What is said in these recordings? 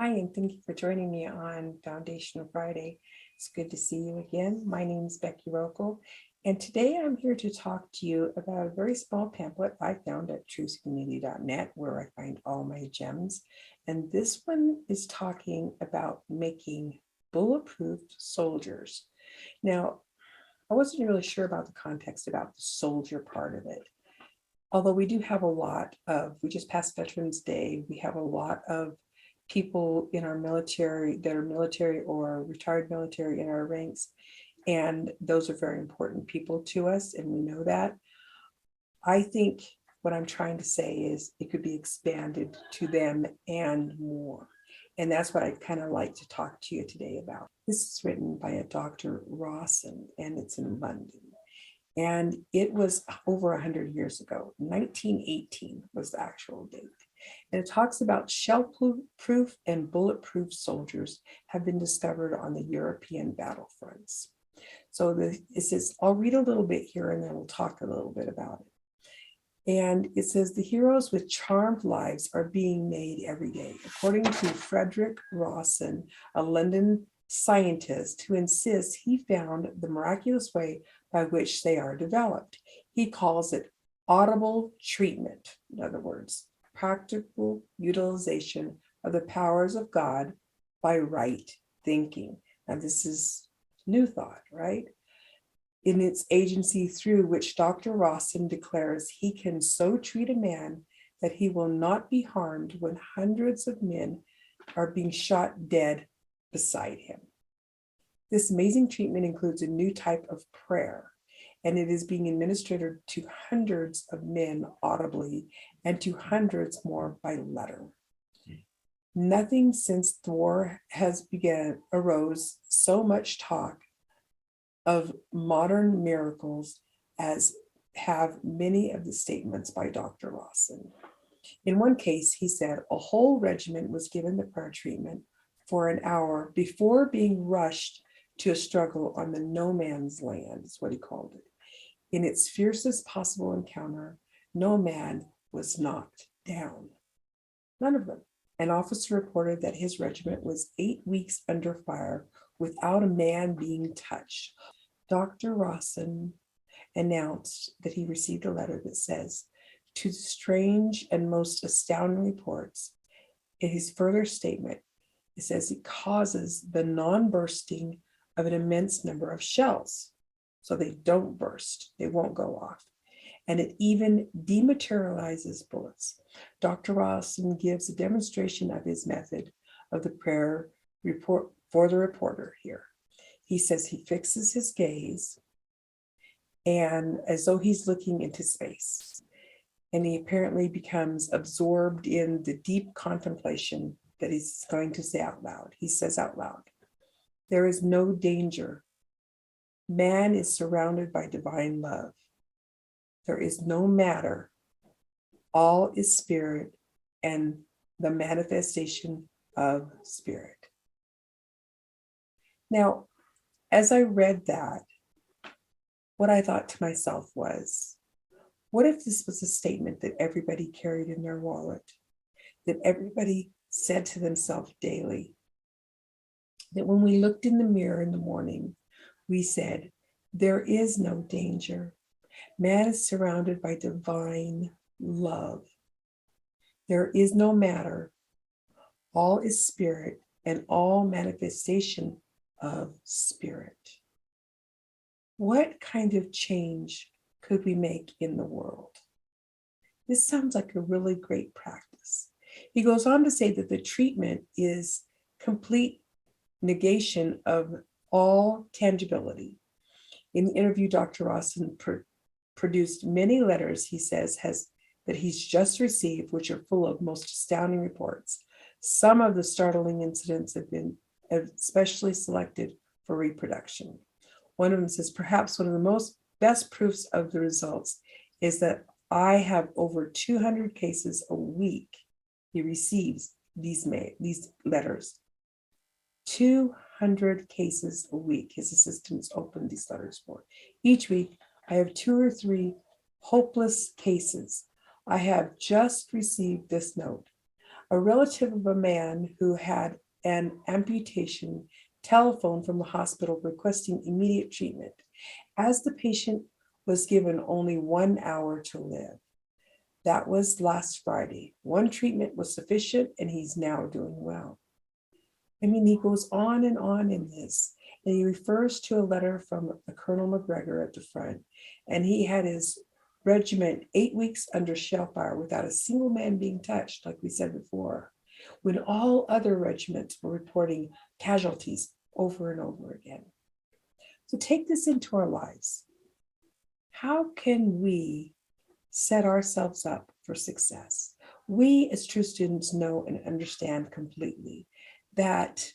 Hi, and thank you for joining me on Foundation Friday. It's good to see you again. My name is Becky Rokel, and today I'm here to talk to you about a very small pamphlet I found at truthcommunity.net, where I find all my gems. And this one is talking about making bulletproof soldiers. Now, I wasn't really sure about the context about the soldier part of it. Although we do have we just passed Veterans Day, we have a lot of people in our military that are military or retired military in our ranks. And those are very important people to us, and we know that. I think what I'm trying to say is it could be expanded to them and more. And that's what I'd kind of like to talk to you today about. This is written by a Dr. Rawson, and it's in London. And it was over 100 years ago. 1918 was the actual date. And it talks about shell-proof and bulletproof soldiers have been discovered on the European battlefronts. So it says, I'll read a little bit here and then we'll talk a little bit about it. And it says, the heroes with charmed lives are being made every day, according to Frederick Rawson, a London scientist who insists he found the miraculous way by which they are developed. He calls it audible treatment. In other words, practical utilization of the powers of God by right thinking. Now, this is new thought, right? In its agency through which Dr. Rawson declares he can so treat a man that he will not be harmed when hundreds of men are being shot dead beside him. This amazing treatment includes a new type of prayer, and it is being administered to hundreds of men audibly and to hundreds more by letter. Nothing since the war has begun arose so much talk of modern miracles as have many of the statements by Dr. Rawson. In one case, he said a whole regiment was given the prayer treatment for an hour before being rushed to a struggle on the no man's land, is what he called it. In its fiercest possible encounter, no man was knocked down. None of them. An officer reported that his regiment was 8 weeks under fire without a man being touched. Dr. Rawson announced that he received a letter that says, to the strange and most astounding reports, in his further statement, it says it causes the non-bursting of an immense number of shells. So they don't burst, they won't go off. And it even dematerializes bullets. Dr. Rawson gives a demonstration of his method of the prayer report for the reporter here. He says he fixes his gaze and as though he's looking into space. And he apparently becomes absorbed in the deep contemplation that he's going to say out loud. He says out loud, there is no danger. Man is surrounded by divine love. There is no matter. All is spirit and the manifestation of spirit. Now, as I read that, what I thought to myself was, what if this was a statement that everybody carried in their wallet, that everybody said to themselves daily, that when we looked in the mirror in the morning, we said, there is no danger. Man is surrounded by divine love. There is no matter. All is spirit and all manifestation of spirit. What kind of change could we make in the world? This sounds like a really great practice. He goes on to say that the treatment is complete negation of all tangibility. In the interview, Dr. Rawson produced many letters, he says, that he's just received, which are full of most astounding reports. Some of the startling incidents have been especially selected for reproduction. One of them says, perhaps one of the best proofs of the results is that I have over 200 cases a week. He receives these letters. 200 cases a week his assistants open these letters for. Each week, I have 2 or 3 hopeless cases. I have just received this note. A relative of a man who had an amputation telephoned from the hospital requesting immediate treatment, as the patient was given only 1 hour to live. That was last Friday. One treatment was sufficient, and he's now doing well. I mean, he goes on in this, and he refers to a letter from Colonel McGregor at the front, and he had his regiment 8 weeks under shell fire without a single man being touched, like we said before, when all other regiments were reporting casualties over and over again. So take this into our lives. How can we set ourselves up for success? We as true students know and understand completely that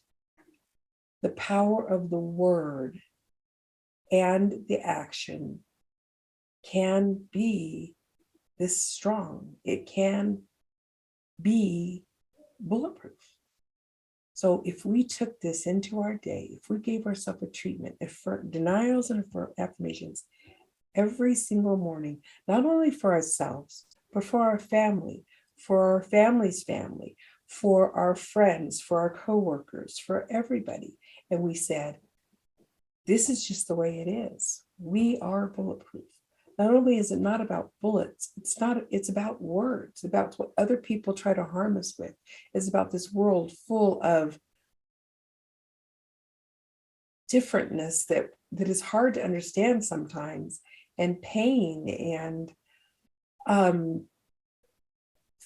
the power of the word and the action can be this strong. It can be bulletproof. So if we took this into our day, if we gave ourselves a treatment, denials and affirmations every single morning, not only for ourselves, but for our family, for our family's family, for our friends, for our coworkers, for everybody. And we said, this is just the way it is. We are bulletproof. Not only is it not about bullets, it's about words, about what other people try to harm us with. It's about this world full of differentness that is hard to understand sometimes, and pain, and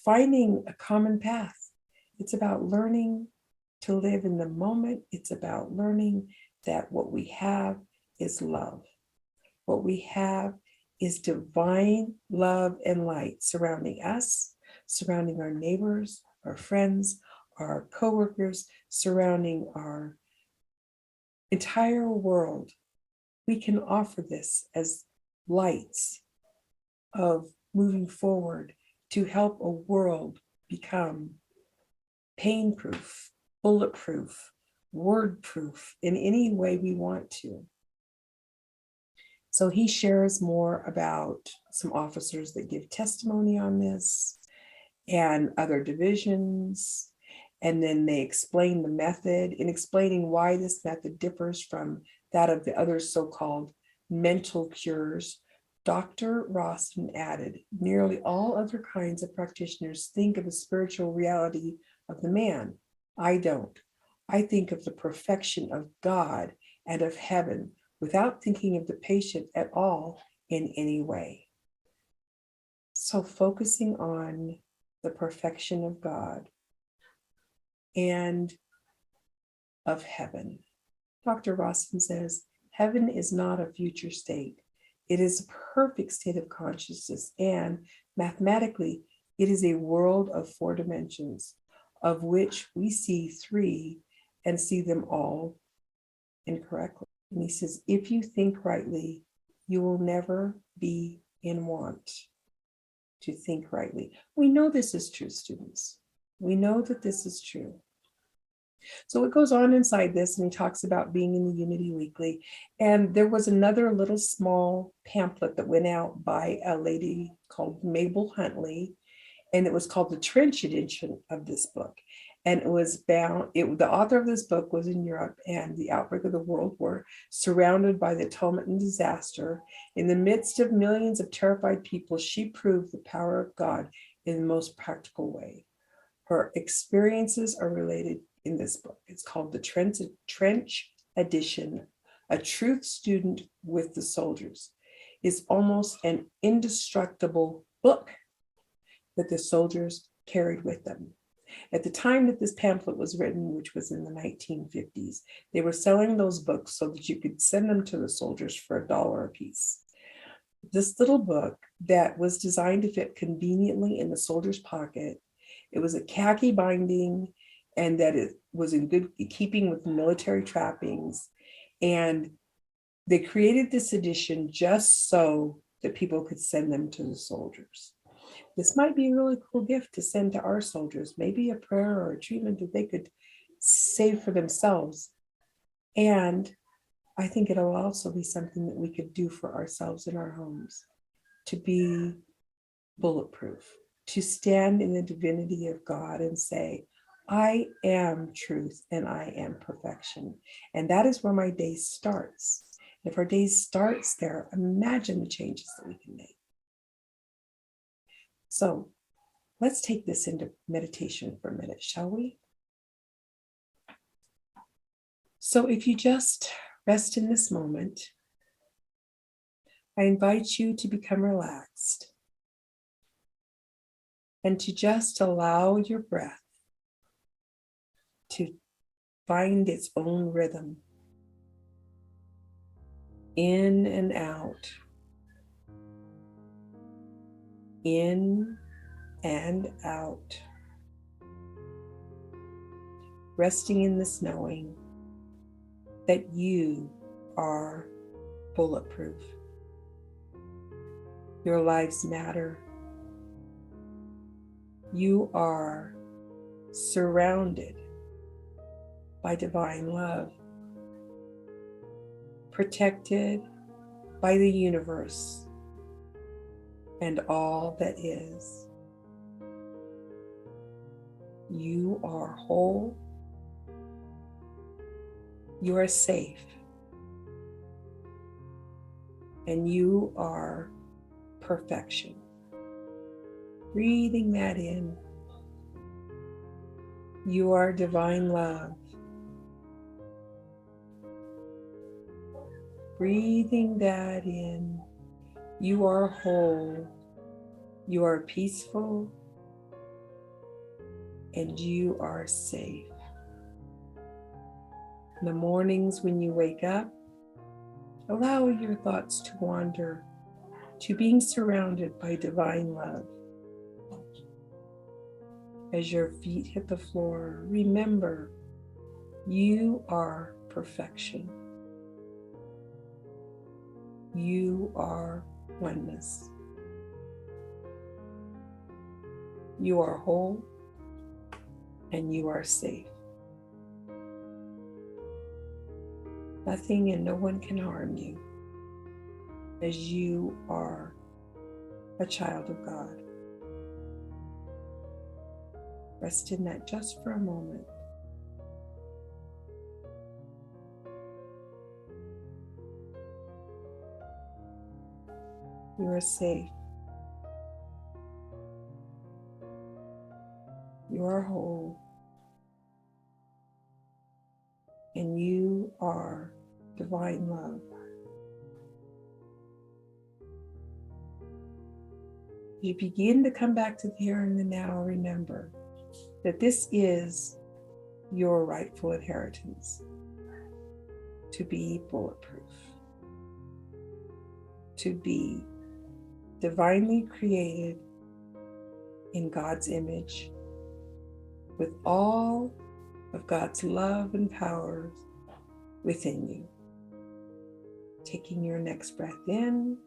finding a common path. It's about learning to live in the moment. It's about learning that what we have is love. What we have is divine love and light surrounding us, surrounding our neighbors, our friends, our coworkers, surrounding our entire world. We can offer this as lights of moving forward to help a world become pain-proof, bulletproof, word-proof in any way we want to. So he shares more about some officers that give testimony on this and other divisions. And then they explain the method, in explaining why this method differs from that of the other so-called mental cures. Dr. Rawson added, nearly all other kinds of practitioners think of the spiritual reality of the man. I don't. I think of the perfection of God and of heaven without thinking of the patient at all in any way. So focusing on the perfection of God and of heaven. Dr. Rawson says, heaven is not a future state. It is a perfect state of consciousness, and mathematically, it is a world of 4 dimensions, of which we see 3 and see them all incorrectly. And he says, if you think rightly, you will never be in want to think rightly. We know this is true, students. We know that this is true. So it goes on inside this, and he talks about being in the Unity Weekly. And there was another little small pamphlet that went out by a lady called Mabel Huntley, and it was called the Trench edition of this book. And it was bound, the author of this book was in Europe and the outbreak of the World War, surrounded by the atonement and disaster. In the midst of millions of terrified people, she proved the power of God in the most practical way. Her experiences are related in this book. It's called the Trench Edition, A Truth Student with the Soldiers. It's almost an indestructible book that the soldiers carried with them. At the time that this pamphlet was written, which was in the 1950s, they were selling those books so that you could send them to the soldiers for $1 a piece. This little book that was designed to fit conveniently in the soldier's pocket, it was a khaki binding, and that it was in good keeping with military trappings. And they created this edition just so that people could send them to the soldiers. This might be a really cool gift to send to our soldiers, maybe a prayer or a treatment that they could save for themselves. And I think it'll also be something that we could do for ourselves in our homes to be bulletproof. to stand in the divinity of God and say, I am truth and I am perfection. And that is where my day starts. If our day starts there, imagine the changes that we can make. So let's take this into meditation for a minute, shall we? So if you just rest in this moment, I invite you to become relaxed and to just allow your breath to find its own rhythm, in and out, in and out, resting in this knowing that you are bulletproof. Your lives matter. You are surrounded by divine love, protected by the universe and all that is. You are whole. You are safe. And you are perfection. Breathing that in. You are divine love. Breathing that in. You are whole. You are peaceful. And you are safe. In the mornings when you wake up, allow your thoughts to wander to being surrounded by divine love. As your feet hit the floor, remember, you are perfection. You are oneness. You are whole and you are safe. Nothing and no one can harm you, as you are a child of God. Rest in that just for a moment. You are safe. You are whole. And you are divine love. You begin to come back to the here and the now. Remember that this is your rightful inheritance, to be bulletproof, to be divinely created in God's image, with all of God's love and power within you. Taking your next breath in,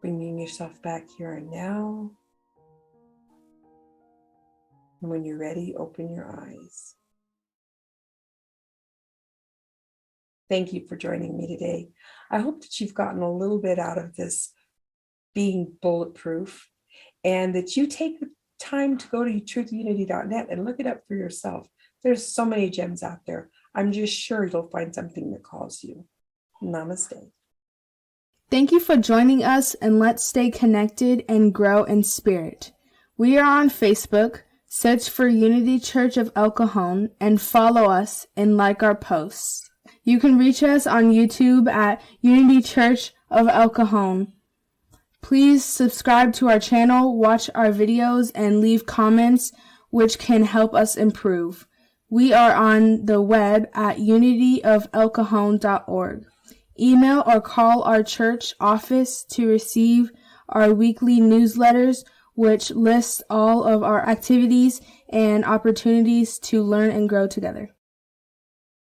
bringing yourself back here and now. And when you're ready, open your eyes. Thank you for joining me today. I hope that you've gotten a little bit out of this being bulletproof, and that you take the time to go to truthunity.net and look it up for yourself. There's so many gems out there. I'm just sure you'll find something that calls you. Namaste. Thank you for joining us, and let's stay connected and grow in spirit. We are on Facebook. Search for Unity Church of El Cajon and follow us and like our posts. You can reach us on YouTube at Unity Church of El Cajon. Please subscribe to our channel, watch our videos, and leave comments which can help us improve. We are on the web at unityofelcajon.org. Email or call our church office to receive our weekly newsletters, which lists all of our activities and opportunities to learn and grow together.